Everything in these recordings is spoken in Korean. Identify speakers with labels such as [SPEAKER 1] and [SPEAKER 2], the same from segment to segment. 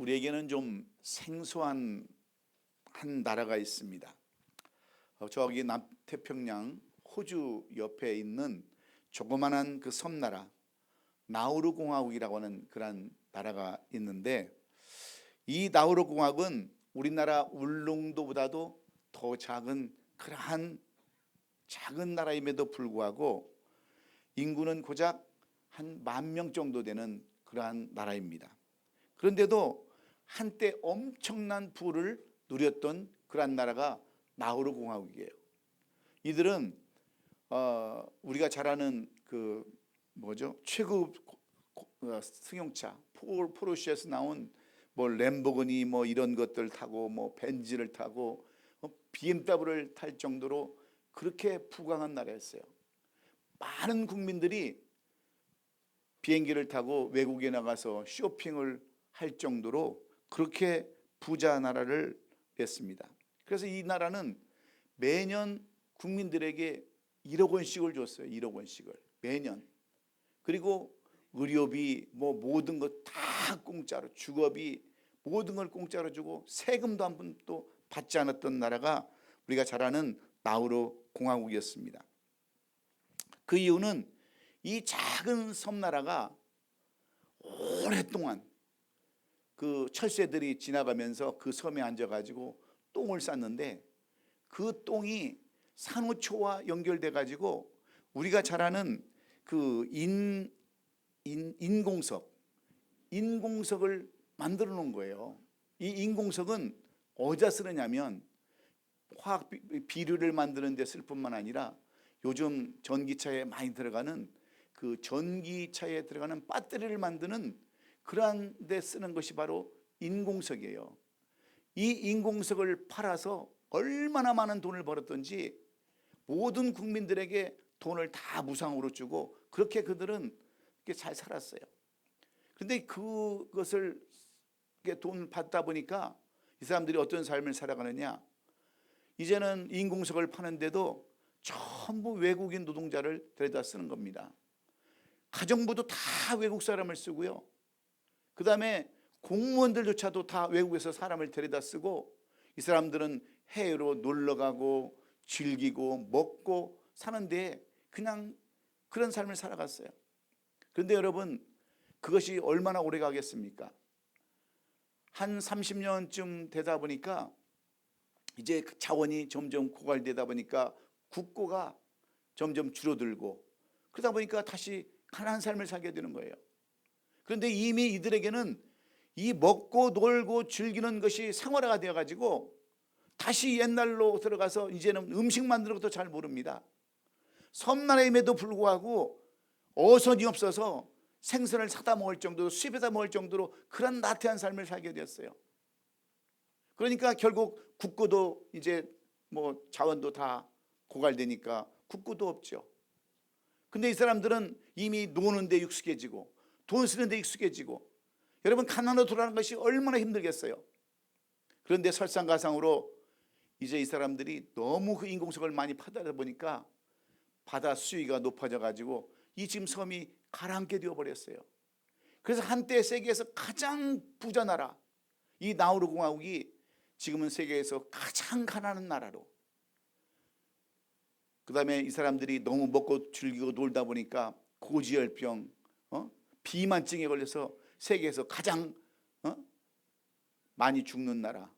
[SPEAKER 1] 우리에게는 좀 생소한 한 나라가 있습니다. 저기 남태평양 호주 옆에 있는 조그만한 그 섬나라 나우루 공화국이라고 하는 그런 나라가 있는데, 이 나우루 공화국은 우리나라 울릉도보다도 더 작은 그러한 작은 나라임에도 불구하고 인구는 고작 한 10,000명 정도 되는 그러한 나라입니다. 그런데도 한때 엄청난 부를 누렸던 그러한 나라가 나우루 공화국이에요. 이들은 우리가 잘 아는 그 최고급 승용차 포르쉐에서 나온 램보르기니 이런 것들 타고 벤츠를 타고 BMW를 탈 정도로 그렇게 부강한 나라였어요. 많은 국민들이 비행기를 타고 외국에 나가서 쇼핑을 할 정도로 그렇게 부자 나라를 냈습니다. 그래서 이 나라는 매년 국민들에게 1억 원씩을 줬어요. 1억 원씩을 매년. 그리고 의료비 모든 것 다 공짜로, 주거비 모든 걸 공짜로 주고 세금도 한 번도 받지 않았던 나라가 우리가 잘 아는 나우루 공화국이었습니다. 그 이유는 이 작은 섬나라가 오랫동안 그 철새들이 지나가면서 그 섬에 앉아가지고 똥을 쌌는데, 그 똥이 산호초와 연결돼 가지고 우리가 잘 아는 그 인공석을 만들어 놓은 거예요. 이 인공석은 어디다 쓰느냐면 화학 비료를 만드는 데 쓸 뿐만 아니라 요즘 전기차에 많이 들어가는 그 전기차에 들어가는 배터리를 만드는 그러한 데 쓰는 것이 바로 인공석이에요. 이 인공석을 팔아서 얼마나 많은 돈을 벌었던지 모든 국민들에게 돈을 다 무상으로 주고 그렇게 그들은 잘 살았어요. 그런데 그것을 돈 받다 보니까 이 사람들이 어떤 삶을 살아가느냐, 이제는 인공석을 파는데도 전부 외국인 노동자를 데려다 쓰는 겁니다. 가정부도 다 외국 사람을 쓰고요. 그 다음에 공무원들조차도 다 외국에서 사람을 데려다 쓰고, 이 사람들은 해외로 놀러가고 즐기고 먹고 사는데 그냥 그런 삶을 살아갔어요. 그런데 여러분, 그것이 얼마나 오래 가겠습니까? 한 30년쯤 되다 보니까 이제 자원이 점점 고갈되다 보니까 국고가 점점 줄어들고, 그러다 보니까 다시 가난한 삶을 살게 되는 거예요. 그런데 이미 이들에게는 이 먹고 놀고 즐기는 것이 생활화가 되어가지고 다시 옛날로 들어가서 이제는 음식 만드는 것도 잘 모릅니다. 섬나라임에도 불구하고 어선이 없어서 생선을 사다 먹을 정도로, 수입해다 먹을 정도로 그런 나태한 삶을 살게 되었어요. 그러니까 결국 국고도 이제 자원도 다 고갈되니까 국고도 없죠. 근데 이 사람들은 이미 노는 데 익숙해지고 돈 쓰는 데 익숙해지고, 여러분 가난으로 돌아가는 것이 얼마나 힘들겠어요. 그런데 설상가상으로 이제 이 사람들이 너무 그 인공석을 많이 파다 보니까 바다 수위가 높아져 가지고 이 지금 섬이 가라앉게 되어 버렸어요. 그래서 한때 세계에서 가장 부자 나라 이 나우루 공화국이 지금은 세계에서 가장 가난한 나라로, 그 다음에 이 사람들이 너무 먹고 즐기고 놀다 보니까 고지혈병, 비만증에 걸려서 세계에서 가장 많이 죽는 나라,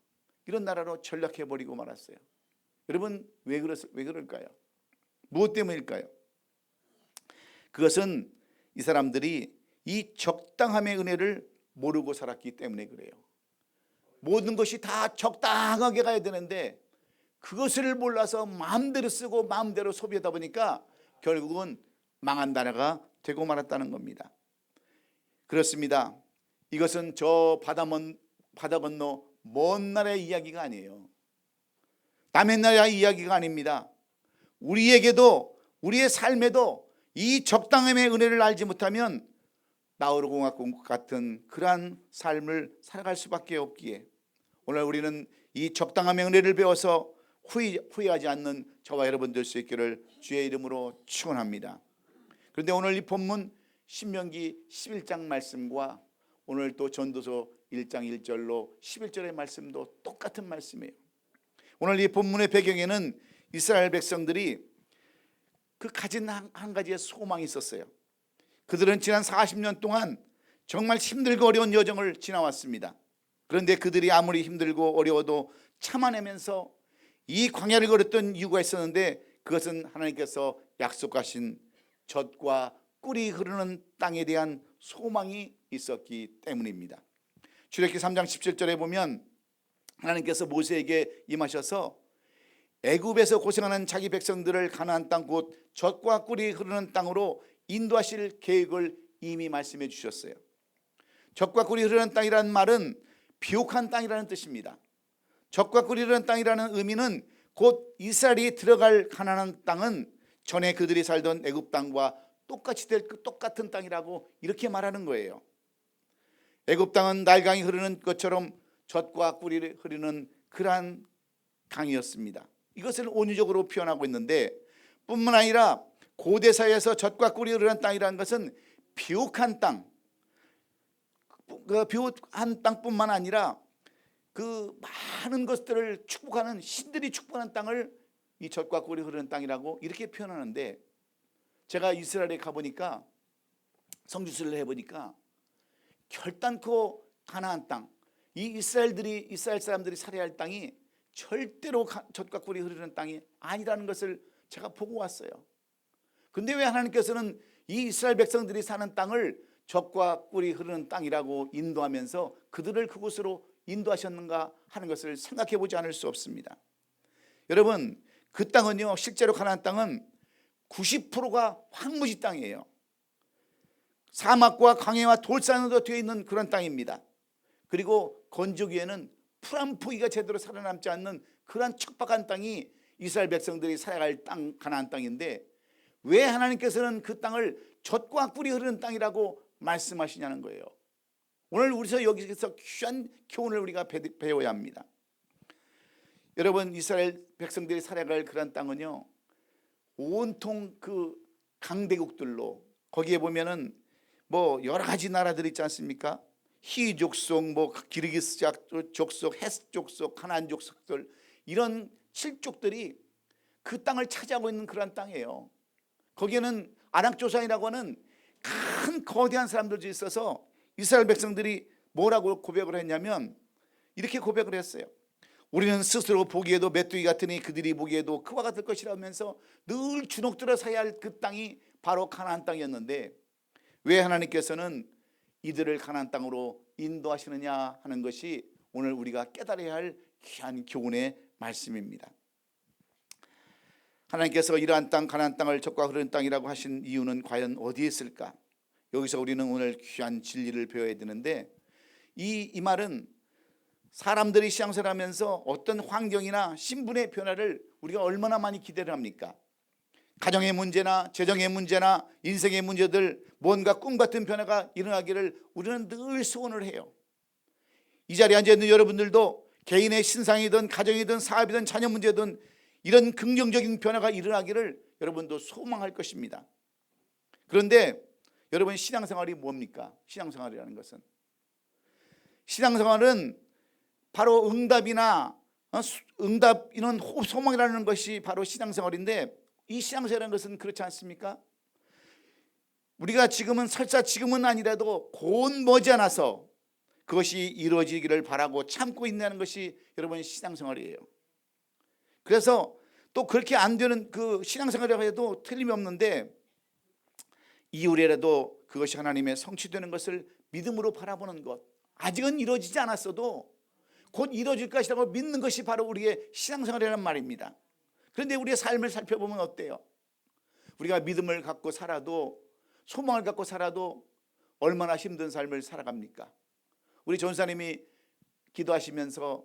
[SPEAKER 1] 이런 나라로 전락해버리고 말았어요. 여러분 왜 그럴까요? 무엇 때문일까요? 그것은 이 사람들이 이 적당함의 은혜를 모르고 살았기 때문에 그래요. 모든 것이 다 적당하게 가야 되는데 그것을 몰라서 마음대로 쓰고 마음대로 소비하다 보니까 결국은 망한 나라가 되고 말았다는 겁니다. 그렇습니다. 이것은 저 바다 건너 먼 나라의 이야기가 아니에요. 남의 나라의 이야기가 아닙니다. 우리에게도, 우리의 삶에도 이 적당함의 은혜를 알지 못하면 나우루 공화국 같은 그러한 삶을 살아갈 수밖에 없기에, 오늘 우리는 이 적당함의 은혜를 배워서 후회하지 않는 저와 여러분 될 수 있기를 주의 이름으로 축원합니다. 그런데 오늘 이 본문 신명기 11장 말씀과 오늘 또 전도서 1장 1절로 11절의 말씀도 똑같은 말씀이에요. 오늘 이 본문의 배경에는 이스라엘 백성들이 그 가진 한 가지의 소망이 있었어요. 그들은 지난 40년 동안 정말 힘들고 어려운 여정을 지나왔습니다. 그런데 그들이 아무리 힘들고 어려워도 참아내면서 이 광야를 걸었던 이유가 있었는데, 그것은 하나님께서 약속하신 젖과 꿀이 흐르는 땅에 대한 소망이 있었기 때문입니다. 출애굽기 3장 17절에 보면 하나님께서 모세에게 임하셔서 애굽에서 고생하는 자기 백성들을 가나안 땅 곧 젖과 꿀이 흐르는 땅으로 인도하실 계획을 이미 말씀해 주셨어요. 젖과 꿀이 흐르는 땅이라는 말은 비옥한 땅이라는 뜻입니다. 젖과 꿀이 흐르는 땅이라는 의미는 곧 이스라엘이 들어갈 가나안 땅은 전에 그들이 살던 애굽 땅과 똑같이 될 그 똑같은 땅이라고 이렇게 말하는 거예요. 애굽 땅은 나일강이 흐르는 것처럼 젖과 꿀이 흐르는 그러한 강이었습니다. 이것을 온유적으로 표현하고 있는데, 뿐만 아니라 고대사회에서 젖과 꿀이 흐르는 땅이라는 것은 비옥한 땅, 그 비옥한 땅뿐만 아니라 그 많은 것들을 축복하는 신들이 축복하는 땅을 이 젖과 꿀이 흐르는 땅이라고 이렇게 표현하는데, 제가 이스라엘에 가보니까 성지순례를 해보니까 결단코 가나안 땅, 이 이스라엘 사람들이 살아야 할 땅이 절대로 젖과 꿀이 흐르는 땅이 아니라는 것을 제가 보고 왔어요. 근데 왜 하나님께서는 이 이스라엘 백성들이 사는 땅을 젖과 꿀이 흐르는 땅이라고 인도하면서 그들을 그곳으로 인도하셨는가 하는 것을 생각해 보지 않을 수 없습니다. 여러분, 그 땅은요, 실제로 가나안 땅은 90%가 황무지 땅이에요. 사막과 광야와 돌산으로 되어 있는 그런 땅입니다. 그리고 건조기에는 풀 한 포기가 제대로 살아남지 않는 그런 척박한 땅이 이스라엘 백성들이 살아갈 땅, 가나안 땅인데, 왜 하나님께서는 그 땅을 젖과 꿀이 흐르는 땅이라고 말씀하시냐는 거예요. 오늘 우리서 여기서 귀한 교훈을 우리가 배워야 합니다. 여러분, 이스라엘 백성들이 살아갈 그런 땅은요, 온통 그 강대국들로, 거기에 보면은 뭐 여러 가지 나라들 있지 않습니까? 히 족속, 뭐 기르기스 족속, 헤스 족속, 가나안 족속들, 이런 7족들이 그 땅을 차지하고 있는 그런 땅이에요. 거기에는 아낙조상이라고 하는 큰 거대한 사람들이 있어서 이스라엘 백성들이 뭐라고 고백을 했냐면 이렇게 고백을 했어요. 우리는 스스로 보기에도 메뚜기 같으니 그들이 보기에도 그와 같을 것이라면서 늘 주눅들어 서야 할 그 땅이 바로 가나안 땅이었는데, 왜 하나님께서는 이들을 가나안 땅으로 인도하시느냐 하는 것이 오늘 우리가 깨달아야 할 귀한 교훈의 말씀입니다. 하나님께서 이러한 땅, 가나안 땅을 젖과 흐르는 땅이라고 하신 이유는 과연 어디에 있을까? 여기서 우리는 오늘 귀한 진리를 배워야 되는데, 이 말은 사람들이 신앙생활을 하면서 어떤 환경이나 신분의 변화를 우리가 얼마나 많이 기대를 합니까? 가정의 문제나 재정의 문제나 인생의 문제들, 뭔가 꿈 같은 변화가 일어나기를 우리는 늘 소원을 해요. 이 자리에 앉아있는 여러분들도 개인의 신상이든 가정이든 사업이든 자녀 문제든 이런 긍정적인 변화가 일어나기를 여러분도 소망할 것입니다. 그런데 여러분, 신앙생활이 뭡니까? 신앙생활이라는 것은, 신앙생활은 바로 응답이나 응답이는 소망이라는 것이 바로 신앙생활인데, 이 신앙생활이라는 것은 그렇지 않습니까? 우리가 설사 지금은 아니라도 곧 머지않아서 그것이 이루어지기를 바라고 참고 있는 것이 여러분 신앙생활이에요. 그래서 또 그렇게 안 되는 그 신앙생활이라고 해도 틀림이 없는데, 이후에라도 그것이 하나님의 성취되는 것을 믿음으로 바라보는 것, 아직은 이루어지지 않았어도 곧 이루어질 것이라고 믿는 것이 바로 우리의 신앙생활이라는 말입니다. 그런데 우리의 삶을 살펴보면 어때요? 우리가 믿음을 갖고 살아도, 소망을 갖고 살아도 얼마나 힘든 삶을 살아갑니까? 우리 전사님이 기도하시면서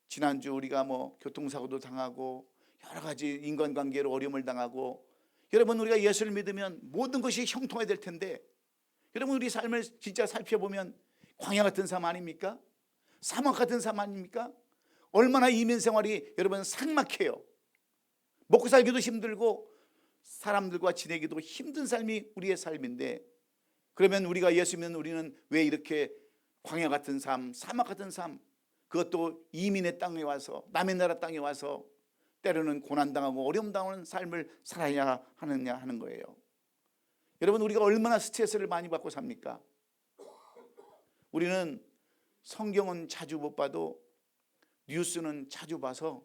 [SPEAKER 1] 지난주 우리가 뭐 교통사고도 당하고 여러 가지 인간관계로 어려움을 당하고, 여러분, 우리가 예수를 믿으면 모든 것이 형통해야 될 텐데, 여러분, 우리 삶을 진짜 살펴보면 광야 같은 삶 아닙니까? 사막 같은 삶 아닙니까? 얼마나 이민생활이 여러분 삭막해요. 먹고 살기도 힘들고 사람들과 지내기도 힘든 삶이 우리의 삶인데, 그러면 우리가 예수 믿는 우리는 왜 이렇게 광야 같은 삶, 사막 같은 삶, 그것도 이민의 땅에 와서, 남의 나라 땅에 와서 때로는 고난당하고 어려움 당하는 삶을 살아야 하느냐 하는 거예요. 여러분, 우리가 얼마나 스트레스를 많이 받고 삽니까? 우리는 성경은 자주 못 봐도 뉴스는 자주 봐서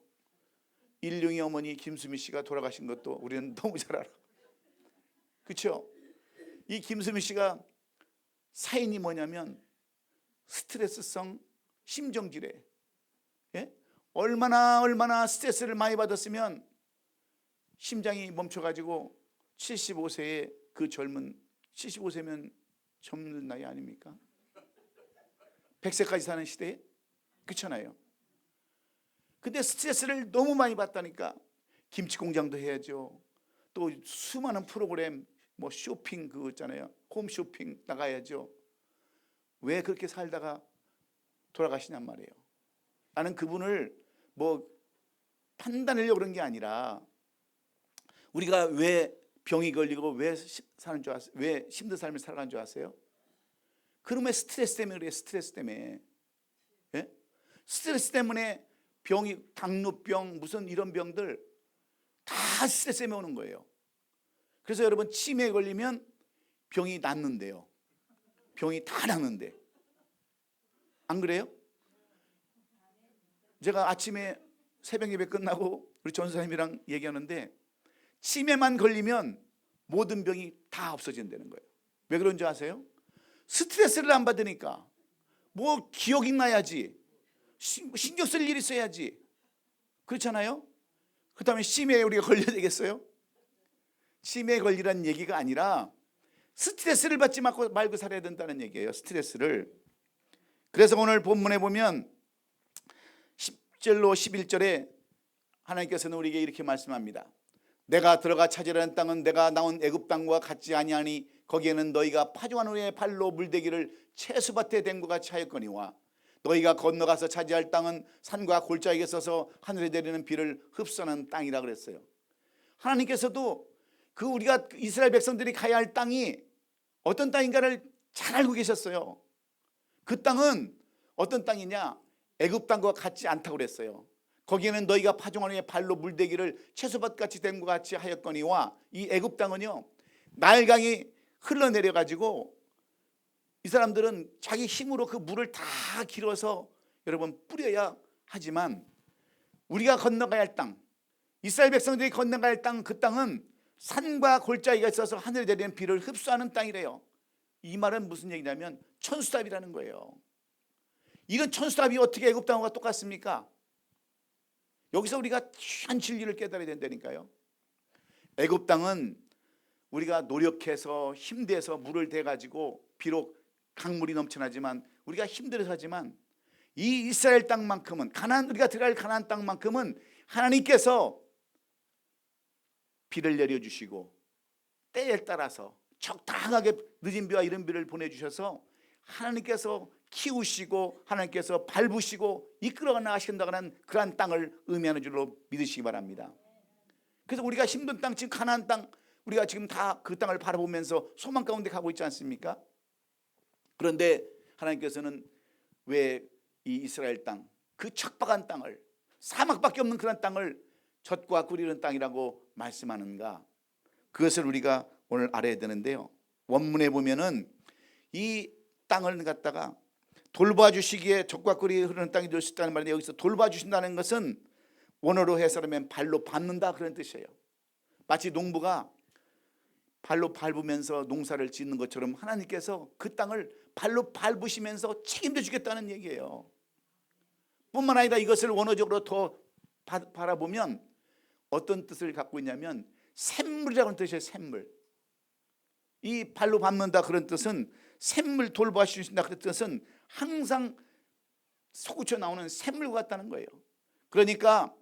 [SPEAKER 1] 일용이 어머니 김수미 씨가 돌아가신 것도 우리는 너무 잘 알아. 그렇죠? 이 김수미 씨가 사인이 뭐냐면 스트레스성 심정질환. 예? 얼마나 스트레스를 많이 받았으면 심장이 멈춰가지고 75세의 그 젊은, 75세면 젊은 나이 아닙니까? 100세까지 사는 시대에, 그렇잖아요. 근데 스트레스를 너무 많이 받다니까 김치 공장도 해야죠. 또 수많은 프로그램, 뭐 쇼핑 그거 있잖아요. 홈쇼핑 나가야죠. 왜 그렇게 살다가 돌아가시냔 말이에요. 나는 그분을 뭐 판단하려고 그런 게 아니라 우리가 왜 병이 걸리고 왜 사는 줄 아세요? 왜 힘든 삶을 살아가는 줄 아세요? 그놈의 스트레스 때문에 그래요. 스트레스 때문에. 예? 스트레스 때문에 병이, 당뇨병 무슨 이런 병들 다 스트레스 때문에 오는 거예요. 그래서 여러분, 치매에 걸리면 병이 낫는데요. 병이 다 낫는데. 안 그래요? 제가 아침에 새벽 예배 끝나고 우리 전사님이랑 얘기하는데 치매만 걸리면 모든 병이 다 없어진다는 거예요. 왜 그런 줄 아세요? 스트레스를 안 받으니까. 뭐 기억이 나야지, 신경 쓸 일이 있어야지, 그렇잖아요? 그렇다면 치매에 우리가 걸려야 되겠어요? 치매에 걸리라는 얘기가 아니라 스트레스를 받지 말고 살아야 된다는 얘기예요. 스트레스를. 그래서 오늘 본문에 보면 10절로 11절에 하나님께서는 우리에게 이렇게 말씀합니다. 내가 들어가 차지하는 땅은 내가 나온 애굽 땅과 같지 아니하니 거기에는 너희가 파종한 후에 발로 물대기를 채수밭에 댄 것 같이 하였거니와 너희가 건너가서 차지할 땅은 산과 골짜기에 서서 하늘에 내리는 비를 흡수하는 땅이라 그랬어요. 하나님께서도 그 우리가 이스라엘 백성들이 가야 할 땅이 어떤 땅인가를 잘 알고 계셨어요. 그 땅은 어떤 땅이냐? 애굽 땅과 같지 않다고 그랬어요. 거기에는 너희가 파종한 후에 발로 물대기를 채소밭같이 된 것 같이 하였거니와, 이 애굽 땅은요, 나일강이 흘러내려 가지고 이 사람들은 자기 힘으로 그 물을 다 길어서 여러분 뿌려야 하지만 우리가 건너가야 할 땅, 이스라엘 백성들이 건너가야 할 땅, 그 땅은 산과 골짜기가 있어서 하늘에 내리는 비를 흡수하는 땅이래요. 이 말은 무슨 얘기냐면 천수답이라는 거예요. 이런 천수답이 어떻게 애굽 땅과 똑같습니까? 여기서 우리가 귀한 진리를 깨달아야 된다니까요. 애굽 땅은 우리가 노력해서 힘내서 물을 대가지고 비록 강물이 넘쳐나지만 우리가 힘들어서 하지만 이 이스라엘 땅만큼은, 우리가 들어갈 가나안 땅만큼은 하나님께서 비를 내려주시고 때에 따라서 적당하게 늦은 비와 이른 비를 보내주셔서 하나님께서 키우시고 하나님께서 밟으시고 이끌어 나가신다고 하는 그러한 땅을 의미하는 줄로 믿으시기 바랍니다. 그래서 우리가 힘든 땅, 지금 가나안 땅, 우리가 지금 다 그 땅을 바라보면서 소망 가운데 가고 있지 않습니까? 그런데 하나님께서는 왜 이 이스라엘 땅, 그 척박한 땅을, 사막밖에 없는 그런 땅을 젖과 꿀이 흐르는 땅이라고 말씀하는가? 그것을 우리가 오늘 알아야 되는데요. 원문에 보면은 이 땅을 갖다가 돌봐주시기에 젖과 꿀이 흐르는 땅이 될 수 있다는 말인데, 여기서 돌봐주신다는 것은 원어로 해석하면 발로 밟는다 그런 뜻이에요. 마치 농부가 발로 밟으면서 농사를 짓는 것처럼 하나님께서 그 땅을 발로 밟으시면서 책임져 주겠다는 얘기예요. 뿐만 아니라 이것을 원어적으로 더 바라보면 어떤 뜻을 갖고 있냐면 샘물이라는 뜻이에요. 샘물. 이 발로 밟는다 그런 뜻은 샘물, 돌봐주신다 그런 뜻은 항상 솟구쳐 나오는 샘물 같다는 거예요. 그러니까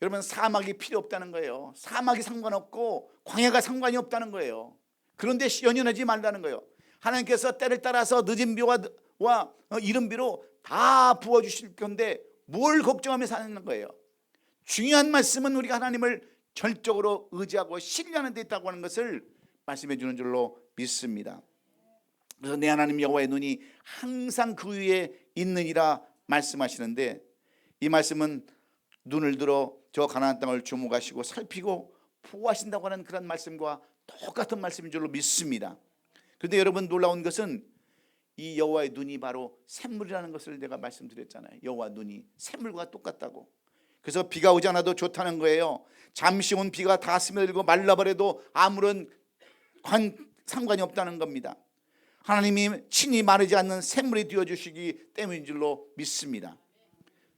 [SPEAKER 1] 여러분, 사막이 필요 없다는 거예요. 사막이 상관없고 광야가 상관이 없다는 거예요. 그런데 연연하지 말라는 거예요. 하나님께서 때를 따라서 늦은 비와 이른 비로 다 부어주실 건데 뭘 걱정하며 사는 거예요. 중요한 말씀은 우리가 하나님을 절적으로 의지하고 신뢰하는 데 있다고 하는 것을 말씀해 주는 줄로 믿습니다. 그래서 내 하나님 여호와의 눈이 항상 그 위에 있느니라 말씀하시는데, 이 말씀은 눈을 들어 저 가나안 땅을 주목하시고 살피고 보호하신다고 하는 그런 말씀과 똑같은 말씀인 줄로 믿습니다. 그런데 여러분, 놀라운 것은 이 여호와의 눈이 바로 샘물이라는 것을 내가 말씀드렸잖아요. 여호와 눈이 샘물과 똑같다고. 그래서 비가 오지 않아도 좋다는 거예요. 잠시 온 비가 다 스며들고 말라버려도 아무런 상관이 없다는 겁니다. 하나님이 친히 마르지 않는 샘물이 되어주시기 때문인 줄로 믿습니다.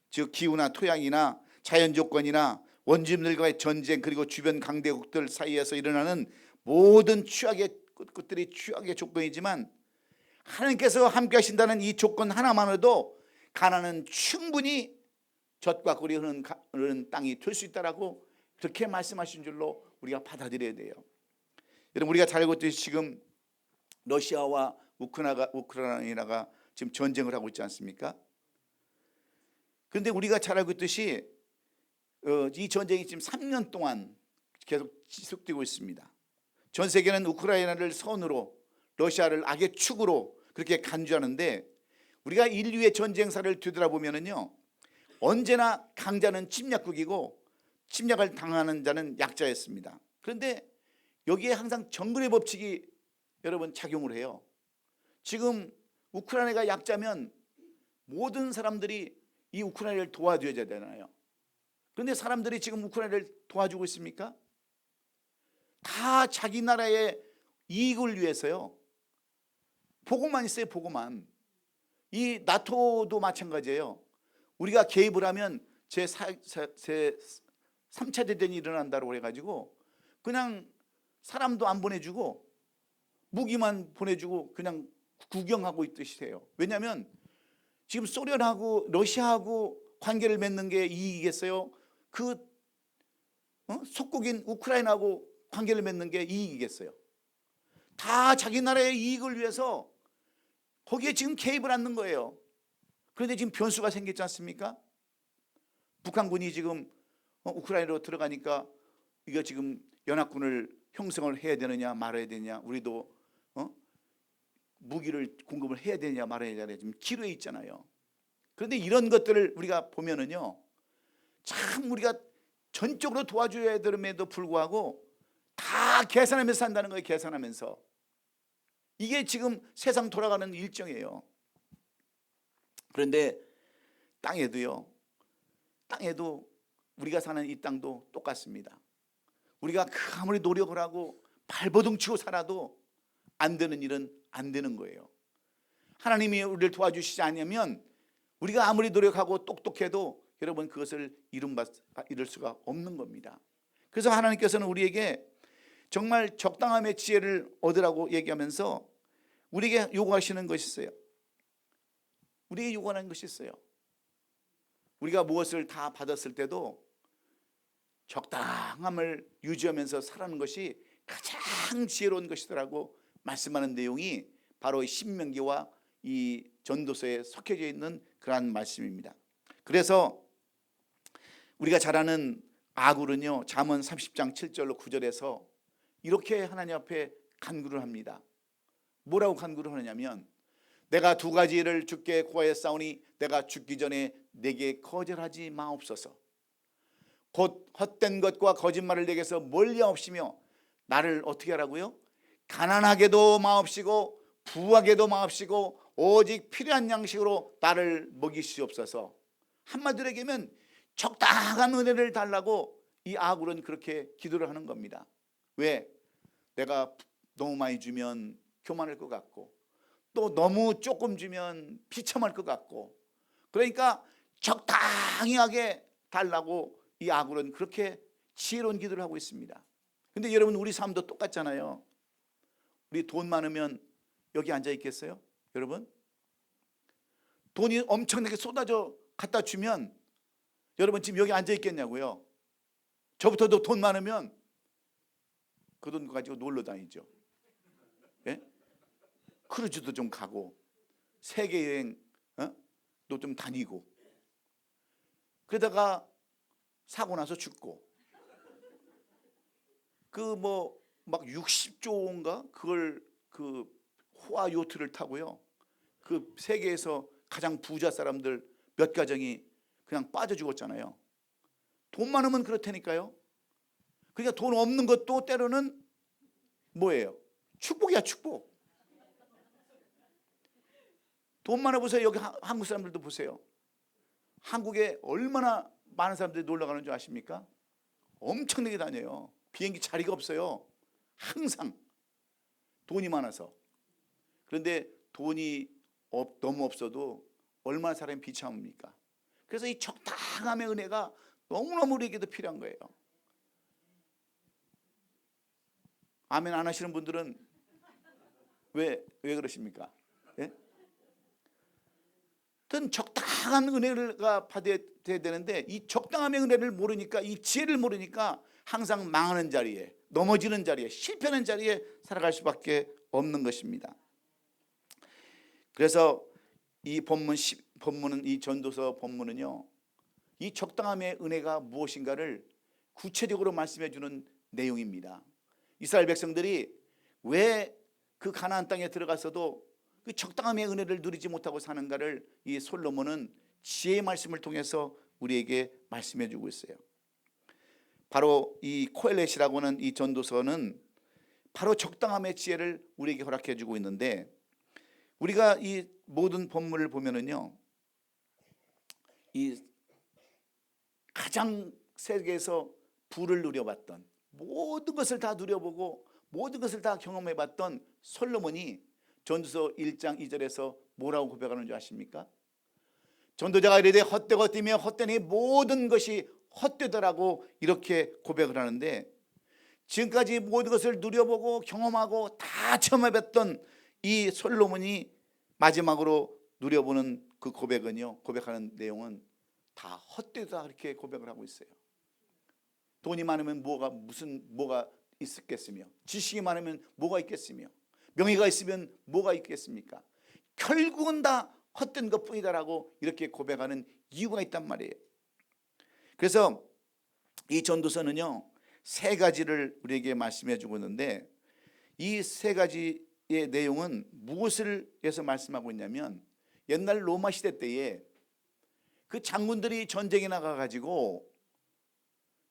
[SPEAKER 1] 즉 기후나 토양이나 자연 조건이나 원주민들과의 전쟁, 그리고 주변 강대국들 사이에서 일어나는 모든 취약의 것들이 취약의 조건이지만, 하나님께서 함께 하신다는 이 조건 하나만으로도 가나안은 충분히 젖과 꿀이 흐르는 땅이 될 수 있다라고 그렇게 말씀하신 줄로 우리가 받아들여야 돼요. 여러분, 우리가 잘 알고 있듯이 지금 러시아와 우크라이나가 지금 전쟁을 하고 있지 않습니까? 그런데 우리가 잘 알고 있듯이 이 전쟁이 지금 3년 동안 계속 지속되고 있습니다. 전 세계는 우크라이나를 선으로, 러시아를 악의 축으로 그렇게 간주하는데, 우리가 인류의 전쟁사를 뒤돌아보면요, 언제나 강자는 침략국이고 침략을 당하는 자는 약자였습니다. 그런데 여기에 항상 정글의 법칙이 여러분 작용을 해요. 지금 우크라이나가 약자면 모든 사람들이 이 우크라이나를 도와줘야 되잖아요. 그런데 사람들이 지금 우크라이나를 도와주고 있습니까? 다 자기 나라의 이익을 위해서요. 보고만 있어요, 보고만. 이 나토도 마찬가지예요. 우리가 개입을 하면 제3차 대전이 일어난다고 해가지고 그냥 사람도 안 보내주고 무기만 보내주고 그냥 구경하고 있듯이 해요. 왜냐하면 지금 소련하고 러시아하고 관계를 맺는 게 이익이겠어요? 속국인 우크라이나하고 관계를 맺는 게 이익이겠어요? 다 자기 나라의 이익을 위해서 거기에 지금 개입을 하는 거예요. 그런데 지금 변수가 생겼지 않습니까? 북한군이 지금 우크라이나로 들어가니까 이거 지금 연합군을 형성을 해야 되느냐 말아야 되느냐, 우리도 무기를 공급을 해야 되느냐 말아야 되느냐 지금 기로에 있잖아요. 그런데 이런 것들을 우리가 보면은요, 참 우리가 전적으로 도와줘야 됨에도 불구하고 다 계산하면서 산다는 거예요. 계산하면서. 이게 지금 세상 돌아가는 일정이에요. 그런데 땅에도 우리가 사는 이 땅도 똑같습니다. 우리가 아무리 노력을 하고 발버둥 치고 살아도 안 되는 일은 안 되는 거예요. 하나님이 우리를 도와주시지 않으면 우리가 아무리 노력하고 똑똑해도 여러분 그것을 이룰 수가 없는 겁니다. 그래서 하나님께서는 우리에게 정말 적당함의 지혜를 얻으라고 얘기하면서 우리에게 요구하시는 것이 있어요. 우리에게 요구하는 것이 있어요. 우리가 무엇을 다 받았을 때도 적당함을 유지하면서 살아가는 것이 가장 지혜로운 것이더라고 말씀하는 내용이 바로 신명기와 이 전도서에 섞여져 있는 그러한 말씀입니다. 그래서 우리가 잘 아는 아굴은요, 잠언 30장 7절로 9절에서 이렇게 하나님 앞에 간구를 합니다. 뭐라고 간구를 하느냐면, 내가 두 가지를 주께 구하였사오니 내가 죽기 전에 내게 거절하지 마옵소서. 곧 헛된 것과 거짓말을 내게서 멀리하옵시며 나를 어떻게 하라고요? 가난하게도 마옵시고 부하게도 마옵시고 오직 필요한 양식으로 나를 먹이시옵소서. 한마디로 얘기하면 적당한 은혜를 달라고 이 아굴은 그렇게 기도를 하는 겁니다. 왜? 내가 너무 많이 주면 교만할 것 같고, 또 너무 조금 주면 비참할 것 같고, 그러니까 적당히 하게 달라고 이 아굴은 그렇게 지혜로운 기도를 하고 있습니다. 근데 여러분, 우리 삶도 똑같잖아요. 우리 돈 많으면 여기 앉아 있겠어요? 여러분, 돈이 엄청나게 쏟아져 갖다 주면 여러분 지금 여기 앉아 있겠냐고요? 저부터도 돈 많으면 그 돈 가지고 놀러 다니죠. 예? 크루즈도 좀 가고 세계 여행도 좀 다니고, 그러다가 사고 나서 죽고, 그 뭐 막 60조인가 그걸 그 호화 요트를 타고요, 그 세계에서 가장 부자 사람들 몇 가정이 그냥 빠져 죽었잖아요. 돈 많으면 그렇다니까요. 그러니까 돈 없는 것도 때로는 뭐예요? 축복이야, 축복. 돈 많아 보세요. 여기 한국 사람들도 보세요. 한국에 얼마나 많은 사람들이 놀러 가는 줄 아십니까? 엄청나게 다녀요. 비행기 자리가 없어요. 항상 돈이 많아서. 그런데 돈이 너무 없어도 얼마나 사람이 비참합니까? 그래서 이 적당함의 은혜가 너무너무 우리에게도 필요한 거예요. 아멘 안 하시는 분들은 왜 그러십니까? 예? 어떤 적당한 은혜가 받아야 되는데 이 적당함의 은혜를 모르니까, 이 지혜를 모르니까 항상 망하는 자리에, 넘어지는 자리에, 실패하는 자리에 살아갈 수밖에 없는 것입니다. 그래서 이 본문은, 이 전도서 본문은요, 이 적당함의 은혜가 무엇인가를 구체적으로 말씀해 주는 내용입니다. 이스라엘 백성들이 왜 그 가나안 땅에 들어가서도 그 적당함의 은혜를 누리지 못하고 사는가를 이 솔로몬은 지혜의 말씀을 통해서 우리에게 말씀해 주고 있어요. 바로 이 코엘렛이라고 하는 이 전도서는 바로 적당함의 지혜를 우리에게 허락해 주고 있는데, 우리가 이 모든 본문을 보면은요, 이 가장 세계에서 부를 누려봤던, 모든 것을 다 누려보고 모든 것을 다 경험해봤던 솔로몬이 전도서 1장 2절에서 뭐라고 고백하는 줄 아십니까? 전도자가 이르되 헛되고 뛰며 헛되니 모든 것이 헛되더라고 이렇게 고백을 하는데, 지금까지 모든 것을 누려보고 경험하고 다 체험해봤던 이 솔로몬이 마지막으로 누려보는 그 고백하는 내용은 다 헛되다, 이렇게 고백을 하고 있어요. 돈이 많으면 뭐가 있겠으며, 지식이 많으면 뭐가 있겠으며, 명예가 있으면 뭐가 있겠습니까? 결국은 다 헛된 것뿐이다라고 이렇게 고백하는 이유가 있단 말이에요. 그래서 이 전도서는요, 세 가지를 우리에게 말씀해 주고 있는데, 이 세 가지의 내용은 무엇을 위해서 말씀하고 있냐면, 옛날 로마 시대 때에 그 장군들이 전쟁에 나가가지고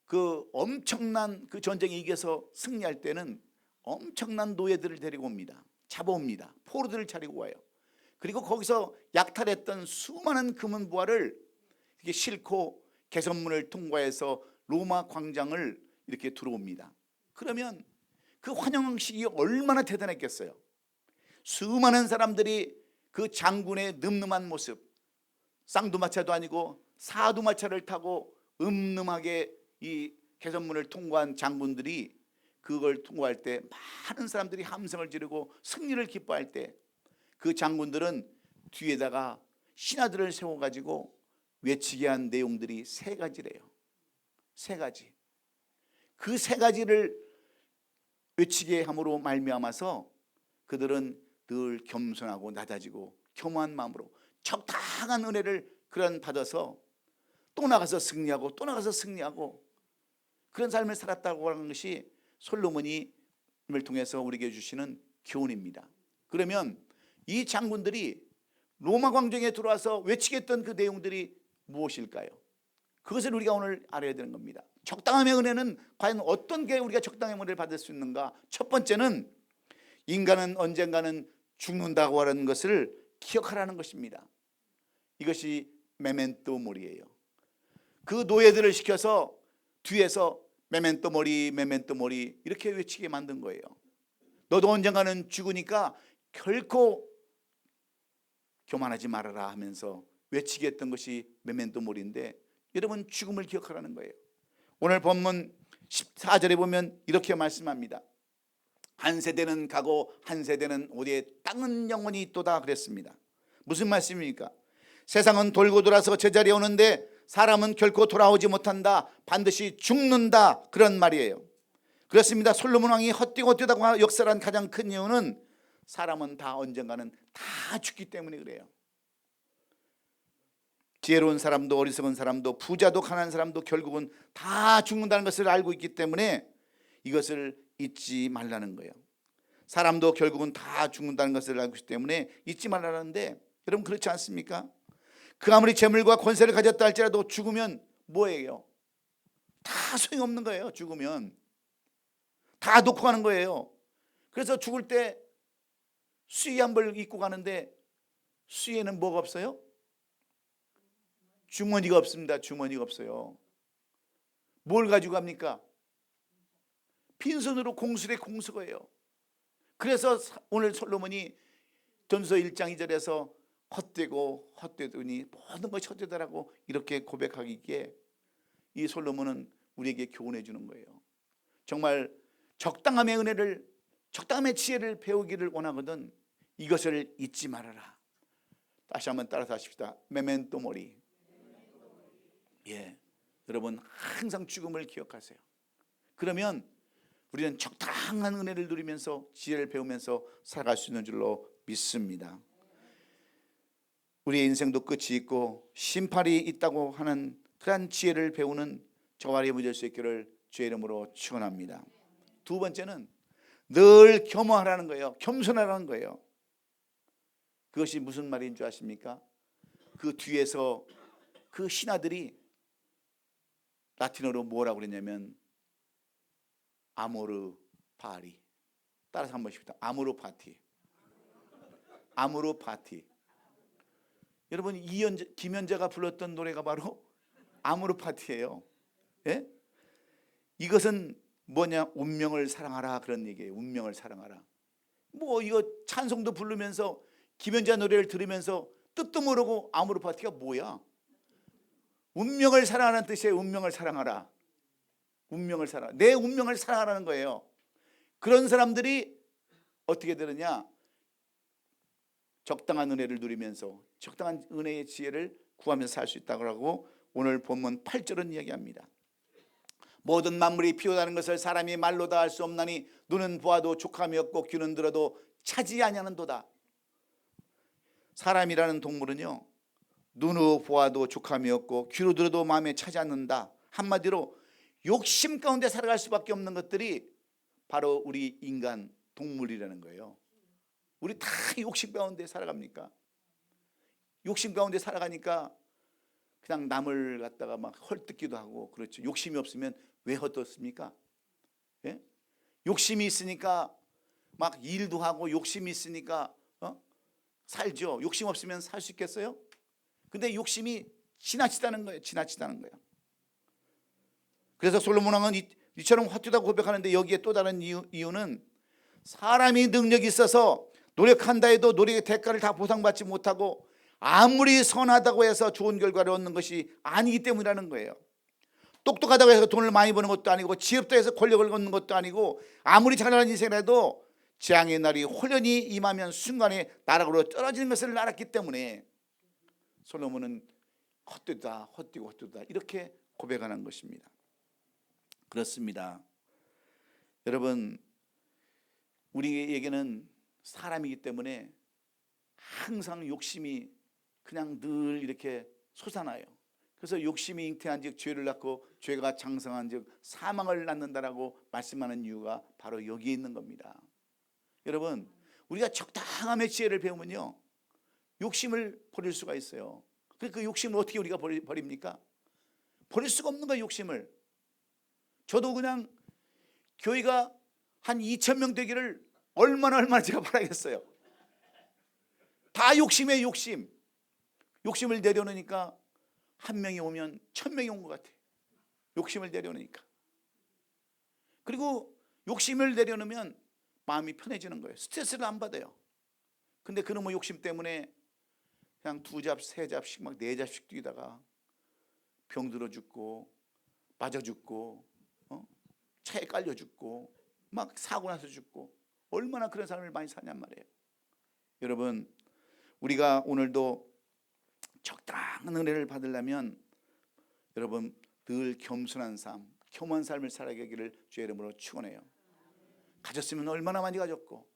[SPEAKER 1] 그 엄청난 그 전쟁에 이겨서 승리할 때는 엄청난 노예들을 데리고 옵니다. 잡아옵니다. 포로들을 차리고 와요. 그리고 거기서 약탈했던 수많은 금은보화를 이렇게 싣고 개선문을 통과해서 로마 광장을 이렇게 들어옵니다. 그러면 그 환영식이 얼마나 대단했겠어요. 수많은 사람들이 그 장군의 늠름한 모습, 쌍두마차도 아니고 사두마차를 타고 음름하게 이 개선문을 통과한 장군들이 그걸 통과할 때 많은 사람들이 함성을 지르고 승리를 기뻐할 때, 그 장군들은 뒤에다가 신하들을 세워가지고 외치게 한 내용들이 세 가지래요. 세 가지. 그 세 가지를 외치게 함으로 말미암아서 그들은 늘 겸손하고 낮아지고 겸허한 마음으로 적당한 은혜를 그런 받아서 또 나가서 승리하고 또 나가서 승리하고 그런 삶을 살았다고 하는 것이 솔로몬을 통해서 우리에게 주시는 교훈입니다. 그러면 이 장군들이 로마 광장에 들어와서 외치게 했던 그 내용들이 무엇일까요? 그것을 우리가 오늘 알아야 되는 겁니다. 적당함의 은혜는 과연 어떤 게 우리가 적당한 은혜를 받을 수 있는가? 첫 번째는 인간은 언젠가는 죽는다고 하는 것을 기억하라는 것입니다. 이것이 메멘토 모리예요. 그 노예들을 시켜서 뒤에서 메멘토 모리, 메멘토 모리 이렇게 외치게 만든 거예요. 너도 언젠가는 죽으니까 결코 교만하지 말아라 하면서 외치게 했던 것이 메멘토 모리인데, 여러분 죽음을 기억하라는 거예요. 오늘 본문 14절에 보면 이렇게 말씀합니다. 한 세대는 가고 한 세대는 오되 땅은 영원히 있도다 그랬습니다. 무슨 말씀입니까? 세상은 돌고 돌아서 제자리에 오는데 사람은 결코 돌아오지 못한다. 반드시 죽는다. 그런 말이에요. 그렇습니다. 솔로몬 왕이 헛되고 뛰다가 역사한 가장 큰 이유는 사람은 다 언젠가는 다 죽기 때문에 그래요. 지혜로운 사람도 어리석은 사람도 부자도 가난한 사람도 결국은 다 죽는다는 것을 알고 있기 때문에 이것을 잊지 말라는 거예요. 사람도 결국은 다 죽는다는 것을 알고 있기 때문에 잊지 말라는데, 여러분 그렇지 않습니까? 그 아무리 재물과 권세를 가졌다 할지라도 죽으면 뭐예요? 다 소용없는 거예요. 죽으면 다 놓고 가는 거예요. 그래서 죽을 때 수의 한 벌 입고 가는데 수의에는 뭐가 없어요? 주머니가 없습니다. 주머니가 없어요. 뭘 가지고 갑니까? 빈손으로 공수래 공수거예요. 그래서 오늘 솔로몬이 전서 1장 2절에서 헛되고 헛되더니 모든 것이 헛되더라고 이렇게 고백하기에 이 솔로몬은 우리에게 교훈해 주는 거예요. 정말 적당함의 은혜를, 적당함의 지혜를 배우기를 원하거든 이것을 잊지 말아라. 다시 한번 따라서 하십시다. 메멘토 모리. 예, 여러분 항상 죽음을 기억하세요. 그러면 우리는 적당한 은혜를 누리면서 지혜를 배우면서 살아갈 수 있는 줄로 믿습니다. 우리의 인생도 끝이 있고 심판이 있다고 하는 그러한 지혜를 배우는 저와 여러분이 될 수 있기를 주의 이름으로 축원합니다. 두 번째는 늘 겸허하라는 거예요. 겸손하라는 거예요. 그것이 무슨 말인 줄 아십니까? 그 뒤에서 그 신하들이 라틴어로 뭐라고 그랬냐면 아모르 파리. 따라서 한번 해봅시다. 아모르 파티. 아모르 파티. 여러분 김연자가 불렀던 노래가 바로 아모르 파티예요. 예? 이것은 뭐냐? 운명을 사랑하라 그런 얘기예요. 운명을 사랑하라. 뭐 이거 찬송도 부르면서 김연자 노래를 들으면서 뜻도 모르고 아모르 파티가 뭐야? 운명을 사랑하라는 뜻이에요. 운명을 사랑하라. 운명을 사랑하라. 내 운명을 사랑하라는 거예요. 그런 사람들이 어떻게 되느냐? 적당한 은혜를 누리면서 적당한 은혜의 지혜를 구하면서 살 수 있다고 하고 오늘 본문 8절은 이야기합니다. 모든 만물이 피어나는 것을 사람이 말로 다 할 수 없나니 눈은 보아도 족함이 없고 귀는 들어도 차지 아니하는도다. 사람이라는 동물은요, 눈으로 보아도 족함이 없고 귀로 들어도 마음에 차지 않는다. 한마디로 욕심 가운데 살아갈 수밖에 없는 것들이 바로 우리 인간 동물이라는 거예요. 우리 다 욕심 가운데 살아갑니까? 욕심 가운데 살아가니까 그냥 남을 갖다가 막 헐뜯기도 하고 그렇죠. 욕심이 없으면 왜 헐뜯습니까? 예? 욕심이 있으니까 막 일도 하고 욕심이 있으니까 살죠. 욕심 없으면 살 수 있겠어요? 근데 욕심이 지나치다는 거예요. 지나치다는 거예요. 그래서 솔로몬 왕은 이처럼 헛되다고 고백하는데 여기에 또 다른 이유는 사람이 능력이 있어서 노력한다 해도 노력의 대가를 다 보상받지 못하고 아무리 선하다고 해서 좋은 결과를 얻는 것이 아니기 때문이라는 거예요. 똑똑하다고 해서 돈을 많이 버는 것도 아니고 지혜롭다 해서 권력을 얻는 것도 아니고 아무리 잘하는 인생이라도 재앙의 날이 홀연히 임하면 순간에 나락으로 떨어지는 것을 알았기 때문에 솔로몬은 헛되다 헛되고 헛되다 이렇게 고백하는 것입니다. 그렇습니다. 여러분 우리에게는 사람이기 때문에 항상 욕심이 그냥 늘 이렇게 솟아나요. 그래서 욕심이 잉태한 즉 죄를 낳고 죄가 장성한 즉 사망을 낳는다라고 말씀하는 이유가 바로 여기에 있는 겁니다. 여러분 우리가 적당함의 지혜를 배우면요 욕심을 버릴 수가 있어요. 그 욕심을 어떻게 우리가 버립니까? 버릴 수가 없는 거예요. 욕심을. 저도 그냥 교회가 한 2,000명 되기를 얼마나 제가 바라겠어요. 다 욕심에 욕심. 욕심을 내려놓으니까 한 명이 오면 1,000명이 온 것 같아요. 욕심을 내려놓으니까. 그리고 욕심을 내려놓으면 마음이 편해지는 거예요. 스트레스를 안 받아요. 근데 그놈의 욕심 때문에 그냥 2잡, 3잡씩 막 4잡씩 뛰다가 병들어 죽고 맞아 죽고 차에 깔려 죽고 막 사고 나서 죽고 얼마나 그런 사람을 많이 사냔 말이에요. 여러분 우리가 오늘도 적당한 은혜를 받으려면 여러분 늘 겸손한 삶, 겸허한 삶을 살아가기를 주의 이름으로 축원해요. 가졌으면 얼마나 많이 가졌고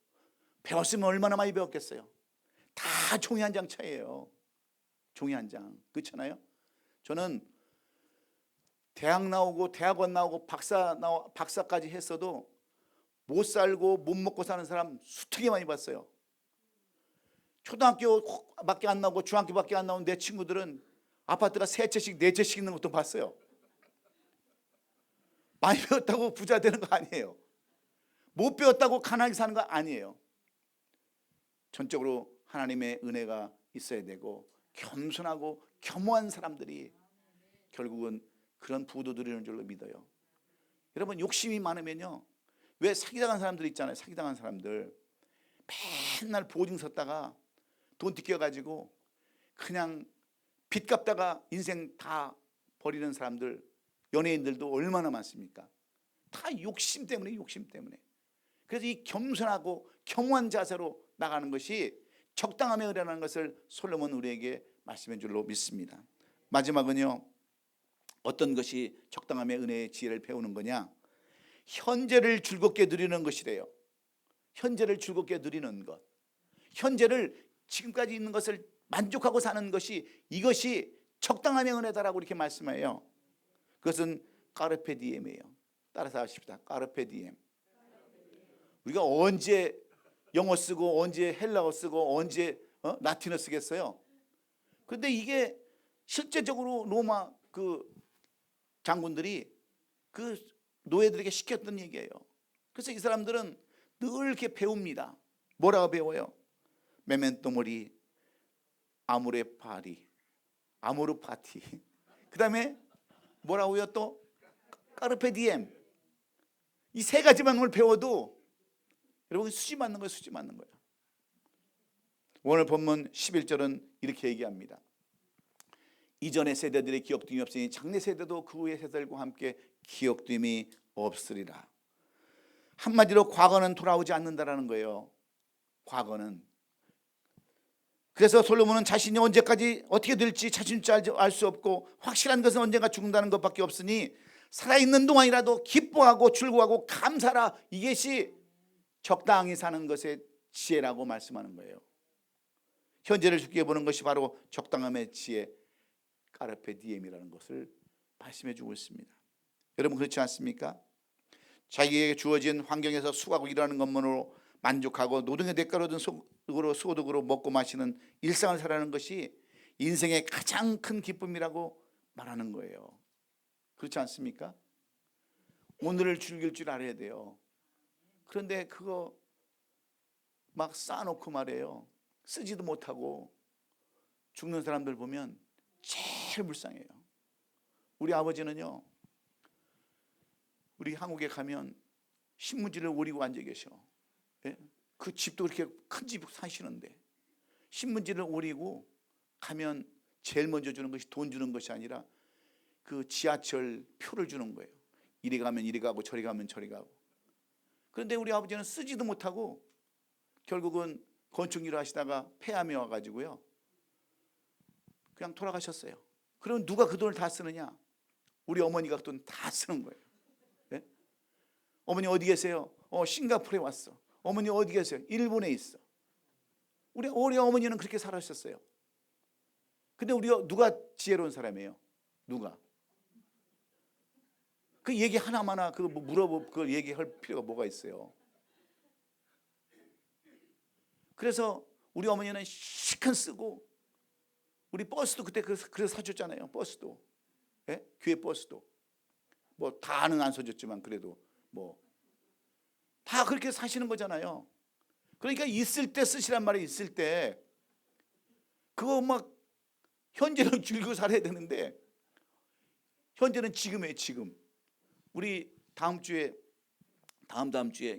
[SPEAKER 1] 배웠으면 얼마나 많이 배웠겠어요. 다 종이 한 장 차이에요. 종이 한 장. 그렇잖아요. 저는 대학 나오고 대학원 나오고 박사까지 했어도 못 살고 못 먹고 사는 사람 수특이 많이 봤어요. 초등학교밖에 안 나오고 중학교밖에 안 나온 내 친구들은 아파트가 세 채씩 네 채씩 있는 것도 봤어요. 많이 배웠다고 부자 되는 거 아니에요. 못 배웠다고 가난하게 사는 거 아니에요. 전적으로 하나님의 은혜가 있어야 되고 겸손하고 겸허한 사람들이 결국은 그런 부도들이 있는 줄로 믿어요. 여러분, 욕심이 많으면요, 왜 사기당한 사람들 있잖아요. 사기당한 사람들 맨날 보증 섰다가 돈 뜯겨가지고 그냥 빚 갚다가 인생 다 버리는 사람들, 연예인들도 얼마나 많습니까? 다 욕심 때문에, 욕심 때문에. 그래서 이 겸손하고 겸허한 자세로 나가는 것이 적당함에 의뢰하는 것을 솔로몬 우리에게 말씀해 줄로 믿습니다. 마지막은요, 어떤 것이 적당함의 은혜의 지혜를 배우는 거냐? 현재를 즐겁게 누리는 것이래요. 현재를 즐겁게 누리는 것, 현재를, 지금까지 있는 것을 만족하고 사는 것이, 이것이 적당함의 은혜다라고 이렇게 말씀해요. 그것은 까르페 디엠이에요. 따라서 하십시다. 까르페 디엠. 우리가 언제 영어 쓰고 언제 헬라어 쓰고 언제 라틴어 쓰겠어요? 그런데 이게 실제적으로 로마 그 장군들이 그 노예들에게 시켰던 얘기예요. 그래서 이 사람들은 늘 이렇게 배웁니다. 뭐라고 배워요? 메멘토 모리, 아모레 파리, 아모르 파티. 그 다음에 뭐라고요? 또 까르페 디엠. 이 세 가지만 배워도 여러분 수지 맞는 거예요. 수지 맞는 거예요. 오늘 본문 11절은 이렇게 얘기합니다. 이전의 세대들의 기억됨이 없으니 장래 세대도 그 후의 세대들과 함께 기억됨이 없으리라. 한마디로 과거는 돌아오지 않는다라는 거예요. 과거는. 그래서 솔로몬은 자신이 언제까지 어떻게 될지 자신도 알 수 없고 확실한 것은 언젠가 죽는다는 것밖에 없으니 살아있는 동안이라도 기뻐하고 즐거워하고 감사라. 이것이 적당히 사는 것의 지혜라고 말씀하는 거예요. 현재를 죽게 보는 것이 바로 적당함의 지혜, 까르페 디엠이라는 것을 말씀해 주고 있습니다. 여러분, 그렇지 않습니까? 자기에게 주어진 환경에서 수고하고 일하는 것만으로 만족하고 노동의 대가로 얻은 소득으로 먹고 마시는 일상을 살아가는 것이 인생의 가장 큰 기쁨이라고 말하는 거예요. 그렇지 않습니까? 오늘을 즐길 줄 알아야 돼요. 그런데 그거 막 쌓아놓고 말이에요. 쓰지도 못하고 죽는 사람들 보면 제일 불쌍해요. 우리 아버지는요, 우리 한국에 가면 신문지를 오리고 앉아 계셔. 예? 그 집도 그렇게 큰 집 사시는데 신문지를 오리고 가면 제일 먼저 주는 것이 돈 주는 것이 아니라 그 지하철 표를 주는 거예요. 이리 가면 이리 가고 저리 가면 저리 가고. 그런데 우리 아버지는 쓰지도 못하고 결국은 건축 일을 하시다가 폐암이 와가지고요, 그냥 돌아가셨어요. 그럼 누가 그 돈을 다 쓰느냐? 우리 어머니가 그 돈 다 쓰는 거예요. 네? 어머니 어디 계세요? 싱가포르에 왔어. 어머니 어디 계세요? 일본에 있어. 우리 어머니는 그렇게 살아셨어요. 근데 우리가 누가 지혜로운 사람이에요? 누가? 그 얘기 하나마나 그 물어보 그 얘기할 필요가 뭐가 있어요? 그래서 우리 어머니는 시큰 쓰고, 우리 버스도 그때 그래서 사줬잖아요. 버스도, 예? 교회 버스도 뭐 다는 안 사줬지만 그래도 뭐 다 그렇게 사시는 거잖아요. 그러니까 있을 때 쓰시란 말이 있을 때 그거 막 현재는 즐기고 살아야 되는데 현재는 지금이에요. 지금 우리 다음 주에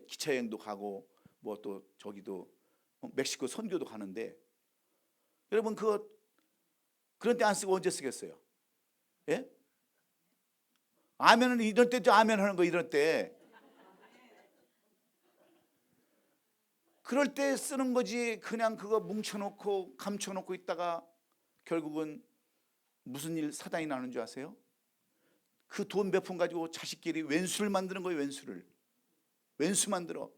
[SPEAKER 1] 기차 여행도 가고 뭐 또 저기도 멕시코 선교도 가는데 여러분 그런 때 안 쓰고 언제 쓰겠어요? 예? 아멘은 이럴 때죠. 아멘 하는 거 이럴 때. 그럴 때 쓰는 거지. 그냥 그거 뭉쳐놓고 감춰놓고 있다가 결국은 무슨 일 사단이 나는 줄 아세요? 그 돈 몇 푼 가지고 자식끼리 왼수를 만드는 거예요. 왼수 만들어.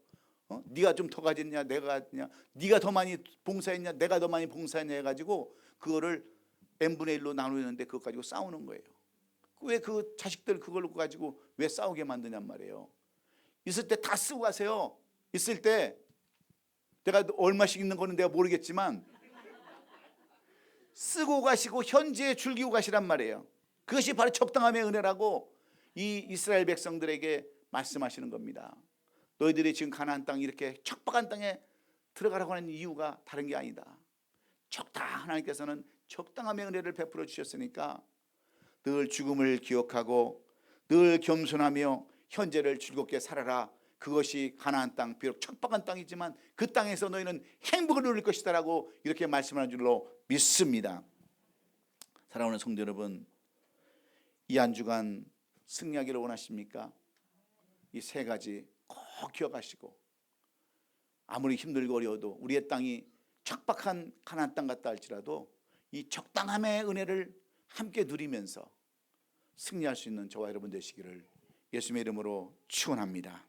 [SPEAKER 1] 네가 좀 더 가졌냐, 내가 가졌냐, 네가 더 많이 봉사했냐, 내가 더 많이 봉사했냐 해가지고 그거를 n분의 1로 나누는데 그거 가지고 싸우는 거예요. 왜 그 자식들 그걸 가지고 왜 싸우게 만드냔 말이에요. 있을 때 다 쓰고 가세요. 있을 때 내가 얼마씩 있는 거는 내가 모르겠지만 쓰고 가시고 현재에 즐기고 가시란 말이에요. 그것이 바로 적당함의 은혜라고 이 이스라엘 백성들에게 말씀하시는 겁니다. 너희들이 지금 가나안 땅 이렇게 척박한 땅에 들어가라고 하는 이유가 다른 게 아니다. 하나님께서는 적당함의 은혜를 베풀어 주셨으니까 늘 죽음을 기억하고 늘 겸손하며 현재를 즐겁게 살아라. 그것이 가나안 땅, 비록 척박한 땅이지만 그 땅에서 너희는 행복을 누릴 것이다라고 이렇게 말씀하는 줄로 믿습니다. 사랑하는 성도 여러분, 이 한 주간 승리하기를 원하십니까? 이 세 가지 꼭 기억하시고, 아무리 힘들고 어려워도 우리의 땅이 척박한 가나안 땅 같다 할지라도 이 적당함의 은혜를 함께 누리면서 승리할 수 있는 저와 여러분 되시기를 예수님의 이름으로 축원합니다.